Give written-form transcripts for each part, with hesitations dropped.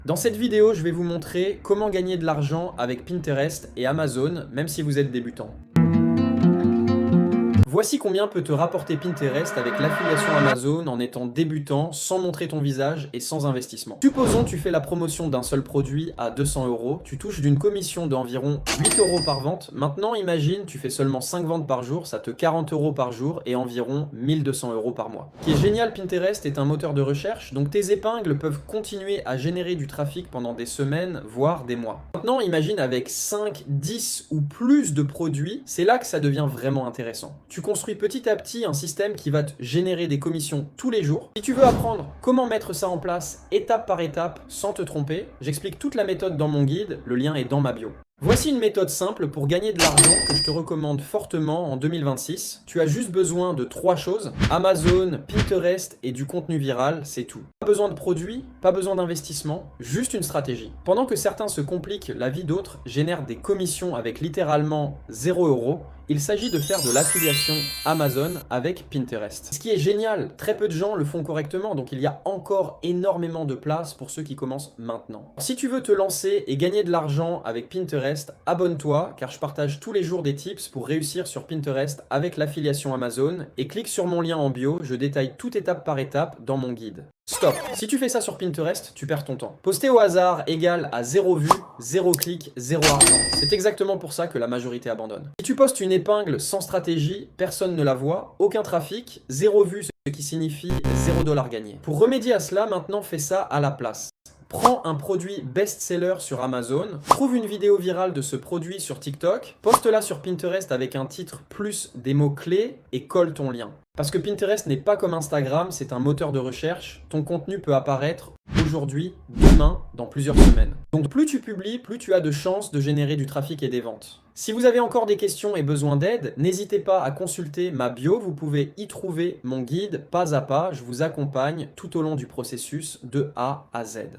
Dans cette vidéo, je vais vous montrer comment gagner de l'argent avec Pinterest et Amazon, même si vous êtes débutant. Voici combien peut te rapporter Pinterest avec l'affiliation Amazon en étant débutant, sans montrer ton visage et sans investissement. Supposons tu fais la promotion d'un seul produit à 200 €, tu touches d'une commission d'environ 8 € par vente. Maintenant, imagine, tu fais seulement 5 ventes par jour, ça te 40 € par jour et environ 1200 € par mois. Ce qui est génial, Pinterest est un moteur de recherche, donc tes épingles peuvent continuer à générer du trafic pendant des semaines, voire des mois. Maintenant, imagine avec 5, 10 ou plus de produits, c'est là que ça devient vraiment intéressant. Tu construis petit à petit un système qui va te générer des commissions tous les jours. Si tu veux apprendre comment mettre ça en place étape par étape sans te tromper, j'explique toute la méthode dans mon guide, le lien est dans ma bio. Voici une méthode simple pour gagner de l'argent que je te recommande fortement en 2026. Tu as juste besoin de 3 choses, Amazon, Pinterest et du contenu viral, c'est tout. Pas besoin de produits, pas besoin d'investissement, juste une stratégie. Pendant que certains se compliquent, la vie d'autres génère des commissions avec littéralement 0 €, il s'agit de faire de l'affiliation Amazon avec Pinterest. Ce qui est génial, très peu de gens le font correctement, donc il y a encore énormément de place pour ceux qui commencent maintenant. Si tu veux te lancer et gagner de l'argent avec Pinterest, abonne-toi car je partage tous les jours des tips pour réussir sur Pinterest avec l'affiliation Amazon et clique sur mon lien en bio, je détaille tout étape par étape dans mon guide. Stop! Si tu fais ça sur Pinterest, tu perds ton temps. Poster au hasard égale à 0 vues, 0 clics, 0 argent. C'est exactement pour ça que la majorité abandonne. Si tu postes une épingle sans stratégie, personne ne la voit, aucun trafic, 0 vues, ce qui signifie 0 $ gagné. Pour remédier à cela, maintenant fais ça à la place. Prends un produit best-seller sur Amazon, trouve une vidéo virale de ce produit sur TikTok, poste-la sur Pinterest avec un titre plus des mots-clés et colle ton lien. Parce que Pinterest n'est pas comme Instagram, c'est un moteur de recherche. Ton contenu peut apparaître aujourd'hui, demain, dans plusieurs semaines. Donc plus tu publies, plus tu as de chances de générer du trafic et des ventes. Si vous avez encore des questions et besoin d'aide, n'hésitez pas à consulter ma bio, vous pouvez y trouver mon guide pas à pas, je vous accompagne tout au long du processus de A à Z.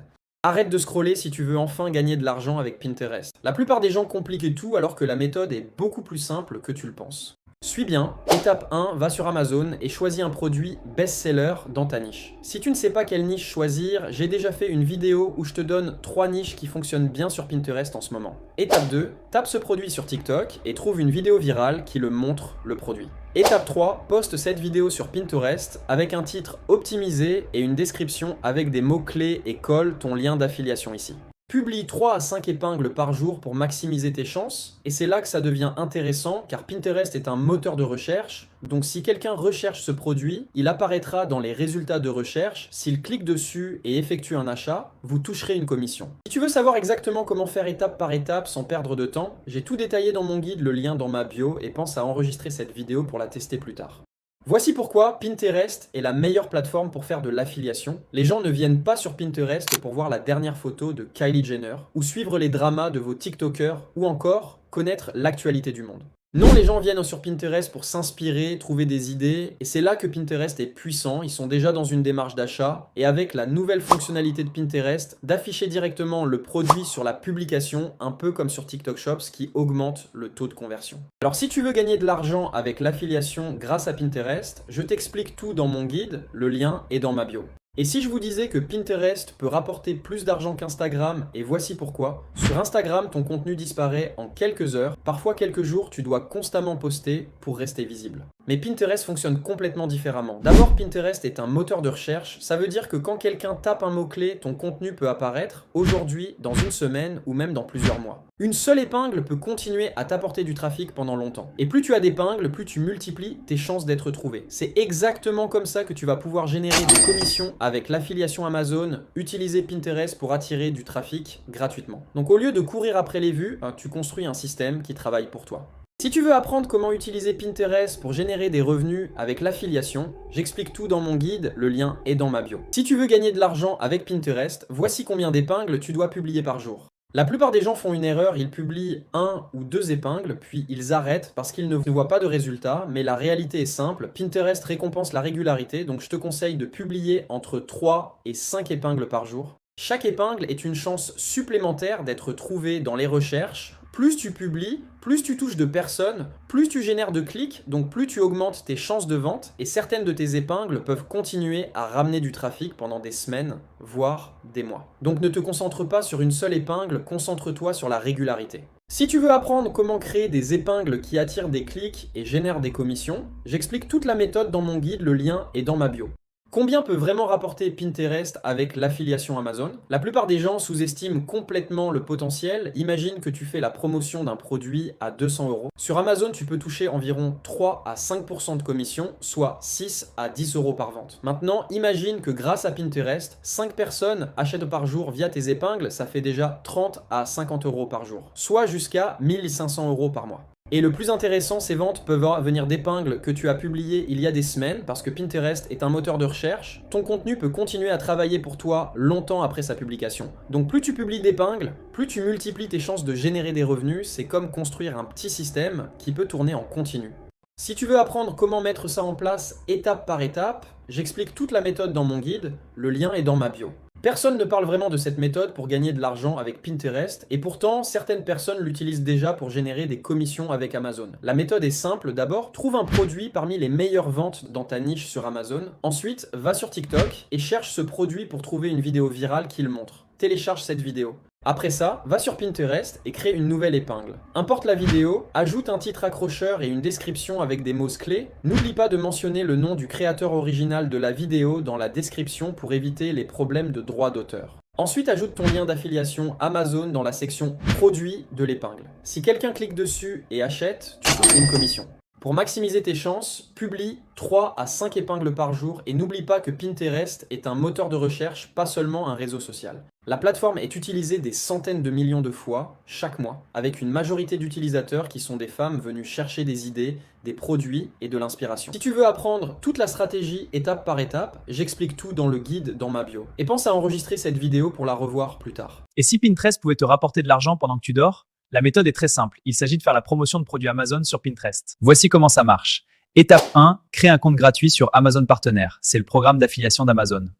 Arrête de scroller si tu veux enfin gagner de l'argent avec Pinterest. La plupart des gens compliquent tout alors que la méthode est beaucoup plus simple que tu le penses. Suis bien, étape 1, va sur Amazon et choisis un produit best-seller dans ta niche. Si tu ne sais pas quelle niche choisir, j'ai déjà fait une vidéo où je te donne 3 niches qui fonctionnent bien sur Pinterest en ce moment. Étape 2, tape ce produit sur TikTok et trouve une vidéo virale qui le montre le produit. Étape 3, poste cette vidéo sur Pinterest avec un titre optimisé et une description avec des mots-clés et colle ton lien d'affiliation ici. Publie 3 à 5 épingles par jour pour maximiser tes chances, et c'est là que ça devient intéressant car Pinterest est un moteur de recherche, donc si quelqu'un recherche ce produit, il apparaîtra dans les résultats de recherche, s'il clique dessus et effectue un achat, vous toucherez une commission. Si tu veux savoir exactement comment faire étape par étape sans perdre de temps, j'ai tout détaillé dans mon guide, le lien dans ma bio, et pense à enregistrer cette vidéo pour la tester plus tard. Voici pourquoi Pinterest est la meilleure plateforme pour faire de l'affiliation. Les gens ne viennent pas sur Pinterest pour voir la dernière photo de Kylie Jenner, ou suivre les dramas de vos TikTokers, ou encore connaître l'actualité du monde. Non, les gens viennent sur Pinterest pour s'inspirer, trouver des idées, et c'est là que Pinterest est puissant, ils sont déjà dans une démarche d'achat, et avec la nouvelle fonctionnalité de Pinterest, d'afficher directement le produit sur la publication, un peu comme sur TikTok Shop, ce qui augmente le taux de conversion. Alors si tu veux gagner de l'argent avec l'affiliation grâce à Pinterest, je t'explique tout dans mon guide, le lien est dans ma bio. Et si je vous disais que Pinterest peut rapporter plus d'argent qu'Instagram, et voici pourquoi. Sur Instagram, ton contenu disparaît en quelques heures, parfois quelques jours, tu dois constamment poster pour rester visible. Mais Pinterest fonctionne complètement différemment. D'abord, Pinterest est un moteur de recherche, ça veut dire que quand quelqu'un tape un mot-clé, ton contenu peut apparaître aujourd'hui, dans une semaine ou même dans plusieurs mois. Une seule épingle peut continuer à t'apporter du trafic pendant longtemps. Et plus tu as d'épingles, plus tu multiplies tes chances d'être trouvé. C'est exactement comme ça que tu vas pouvoir générer des commissions avec l'affiliation Amazon, utiliser Pinterest pour attirer du trafic gratuitement. Donc au lieu de courir après les vues, tu construis un système qui travaille pour toi. Si tu veux apprendre comment utiliser Pinterest pour générer des revenus avec l'affiliation, j'explique tout dans mon guide, le lien est dans ma bio. Si tu veux gagner de l'argent avec Pinterest, voici combien d'épingles tu dois publier par jour. La plupart des gens font une erreur, ils publient 1 ou 2 épingles, puis ils arrêtent parce qu'ils ne voient pas de résultats, mais la réalité est simple, Pinterest récompense la régularité, donc je te conseille de publier entre 3 et 5 épingles par jour. Chaque épingle est une chance supplémentaire d'être trouvée dans les recherches Plus tu publies, plus tu touches de personnes, plus tu génères de clics, donc plus tu augmentes tes chances de vente et certaines de tes épingles peuvent continuer à ramener du trafic pendant des semaines, voire des mois. Donc ne te concentre pas sur une seule épingle, concentre-toi sur la régularité. Si tu veux apprendre comment créer des épingles qui attirent des clics et génèrent des commissions, j'explique toute la méthode dans mon guide, le lien est dans ma bio. Combien peut vraiment rapporter Pinterest avec l'affiliation Amazon? La plupart des gens sous-estiment complètement le potentiel. Imagine que tu fais la promotion d'un produit à 200 euros. Sur Amazon, tu peux toucher environ 3 à 5% de commission, soit 6 à 10 euros par vente. Maintenant, imagine que grâce à Pinterest, 5 personnes achètent par jour via tes épingles, ça fait déjà 30 à 50 euros par jour, soit jusqu'à 1500 euros par mois. Et le plus intéressant, ces ventes peuvent venir d'épingles que tu as publiées il y a des semaines, parce que Pinterest est un moteur de recherche. Ton contenu peut continuer à travailler pour toi longtemps après sa publication. Donc plus tu publies d'épingles, plus tu multiplies tes chances de générer des revenus. C'est comme construire un petit système qui peut tourner en continu. Si tu veux apprendre comment mettre ça en place étape par étape, j'explique toute la méthode dans mon guide, le lien est dans ma bio. Personne ne parle vraiment de cette méthode pour gagner de l'argent avec Pinterest, et pourtant, certaines personnes l'utilisent déjà pour générer des commissions avec Amazon. La méthode est simple, d'abord, trouve un produit parmi les meilleures ventes dans ta niche sur Amazon. Ensuite, va sur TikTok et cherche ce produit pour trouver une vidéo virale qui le montre. Télécharge cette vidéo. Après ça, va sur Pinterest et crée une nouvelle épingle. Importe la vidéo, ajoute un titre accrocheur et une description avec des mots-clés. N'oublie pas de mentionner le nom du créateur original de la vidéo dans la description pour éviter les problèmes de droit d'auteur. Ensuite, ajoute ton lien d'affiliation Amazon dans la section Produits de l'épingle. Si quelqu'un clique dessus et achète, tu touches une commission. Pour maximiser tes chances, publie 3 à 5 épingles par jour et n'oublie pas que Pinterest est un moteur de recherche, pas seulement un réseau social. La plateforme est utilisée des centaines de millions de fois chaque mois, avec une majorité d'utilisateurs qui sont des femmes venues chercher des idées, des produits et de l'inspiration. Si tu veux apprendre toute la stratégie étape par étape, j'explique tout dans le guide dans ma bio. Et pense à enregistrer cette vidéo pour la revoir plus tard. Et si Pinterest pouvait te rapporter de l'argent pendant que tu dors? La méthode est très simple. Il s'agit de faire la promotion de produits Amazon sur Pinterest. Voici comment ça marche. Étape 1, crée un compte gratuit sur Amazon Partenaire. C'est le programme d'affiliation d'Amazon.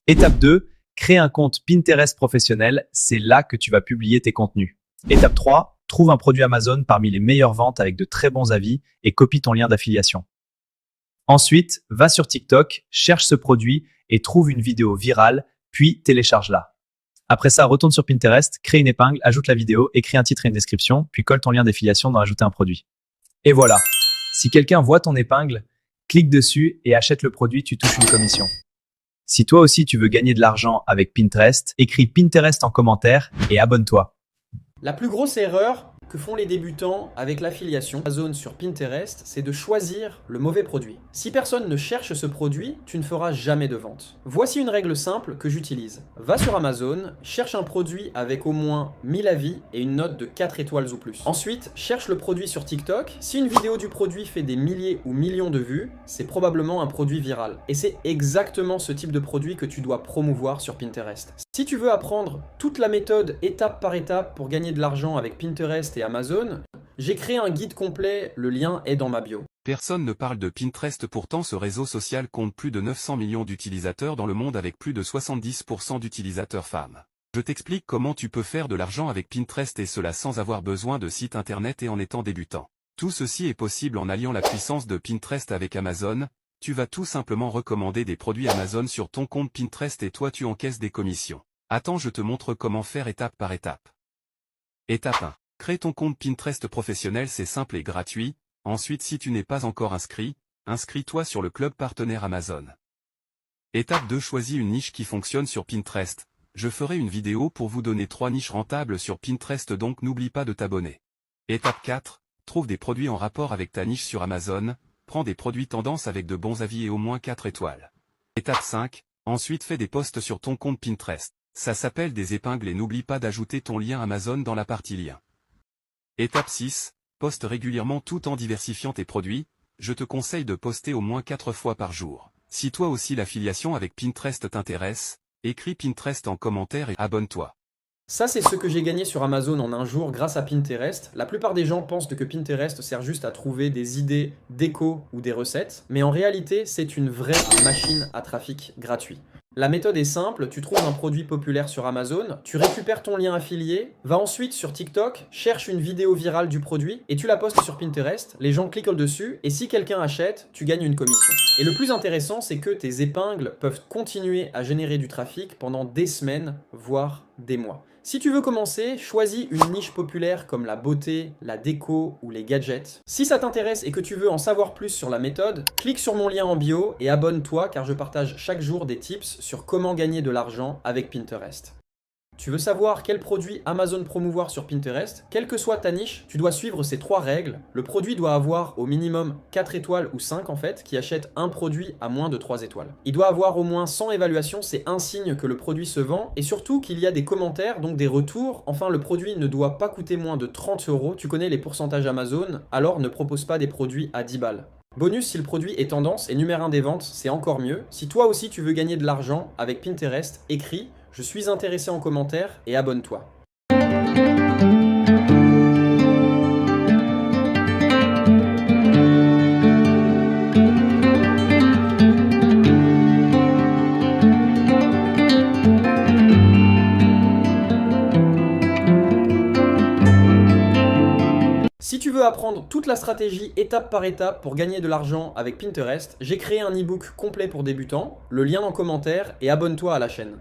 Étape 2, crée un compte Pinterest professionnel. C'est là que tu vas publier tes contenus. Étape 3, trouve un produit Amazon parmi les meilleures ventes avec de très bons avis et copie ton lien d'affiliation. Ensuite, va sur TikTok, cherche ce produit et trouve une vidéo virale, puis télécharge-la. Après ça, retourne sur Pinterest, crée une épingle, ajoute la vidéo, écris un titre et une description, puis colle ton lien d'affiliation dans Ajouter un produit. Et voilà. Si quelqu'un voit ton épingle, clique dessus et achète le produit, tu touches une commission. Si toi aussi tu veux gagner de l'argent avec Pinterest, écris Pinterest en commentaire et abonne-toi. La plus grosse erreur que font les débutants avec l'affiliation Amazon sur Pinterest, c'est de choisir le mauvais produit. Si personne ne cherche ce produit, tu ne feras jamais de vente. Voici une règle simple que j'utilise. Va sur Amazon, cherche un produit avec au moins 1000 avis et une note de 4 étoiles ou plus. Ensuite, cherche le produit sur TikTok. Si une vidéo du produit fait des milliers ou millions de vues, c'est probablement un produit viral. Et c'est exactement ce type de produit que tu dois promouvoir sur Pinterest. Si tu veux apprendre toute la méthode étape par étape pour gagner de l'argent avec Pinterest et Amazon, j'ai créé un guide complet, le lien est dans ma bio. Personne ne parle de Pinterest, pourtant ce réseau social compte plus de 900 millions d'utilisateurs dans le monde avec plus de 70% d'utilisateurs femmes. Je t'explique comment tu peux faire de l'argent avec Pinterest et cela sans avoir besoin de site internet et en étant débutant. Tout ceci est possible en alliant la puissance de Pinterest avec Amazon. Tu vas tout simplement recommander des produits Amazon sur ton compte Pinterest et toi tu encaisses des commissions. Attends, je te montre comment faire étape par étape. Étape 1. Crée ton compte Pinterest professionnel, c'est simple et gratuit. Ensuite, si tu n'es pas encore inscrit, inscris-toi sur le club partenaire Amazon. Étape 2. Choisis une niche qui fonctionne sur Pinterest. Je ferai une vidéo pour vous donner 3 niches rentables sur Pinterest, donc n'oublie pas de t'abonner. Étape 4. Trouve des produits en rapport avec ta niche sur Amazon. Prends des produits tendance avec de bons avis et au moins 4 étoiles. Étape 5. Ensuite, fais des posts sur ton compte Pinterest. Ça s'appelle des épingles et n'oublie pas d'ajouter ton lien Amazon dans la partie lien. Étape 6. Poste régulièrement tout en diversifiant tes produits. Je te conseille de poster au moins 4 fois par jour. Si toi aussi l'affiliation avec Pinterest t'intéresse, écris Pinterest en commentaire et abonne-toi. Ça, c'est ce que j'ai gagné sur Amazon en un jour grâce à Pinterest. La plupart des gens pensent que Pinterest sert juste à trouver des idées déco ou des recettes, mais en réalité, c'est une vraie machine à trafic gratuit. La méthode est simple, tu trouves un produit populaire sur Amazon, tu récupères ton lien affilié, va ensuite sur TikTok, cherche une vidéo virale du produit et tu la postes sur Pinterest, les gens cliquent dessus et si quelqu'un achète, tu gagnes une commission. Et le plus intéressant, c'est que tes épingles peuvent continuer à générer du trafic pendant des semaines, voire des mois. Si tu veux commencer, choisis une niche populaire comme la beauté, la déco ou les gadgets. Si ça t'intéresse et que tu veux en savoir plus sur la méthode, clique sur mon lien en bio et abonne-toi car je partage chaque jour des tips sur comment gagner de l'argent avec Pinterest. Tu veux savoir quel produit Amazon promouvoir sur Pinterest? Quelle que soit ta niche, tu dois suivre ces 3 règles. Le produit doit avoir au minimum 4 étoiles ou 5 en fait, qui achètent un produit à moins de 3 étoiles. Il doit avoir au moins 100 évaluations, c'est un signe que le produit se vend, et surtout qu'il y a des commentaires, donc des retours. Enfin, le produit ne doit pas coûter moins de 30 €. Tu connais les pourcentages Amazon, alors ne propose pas des produits à 10 balles. Bonus, si le produit est tendance et numéro 1 des ventes, c'est encore mieux. Si toi aussi tu veux gagner de l'argent avec Pinterest, écris « Je suis intéressé » en commentaire et abonne-toi. Si tu veux apprendre toute la stratégie étape par étape pour gagner de l'argent avec Pinterest, j'ai créé un e-book complet pour débutants, le lien en commentaire et abonne-toi à la chaîne.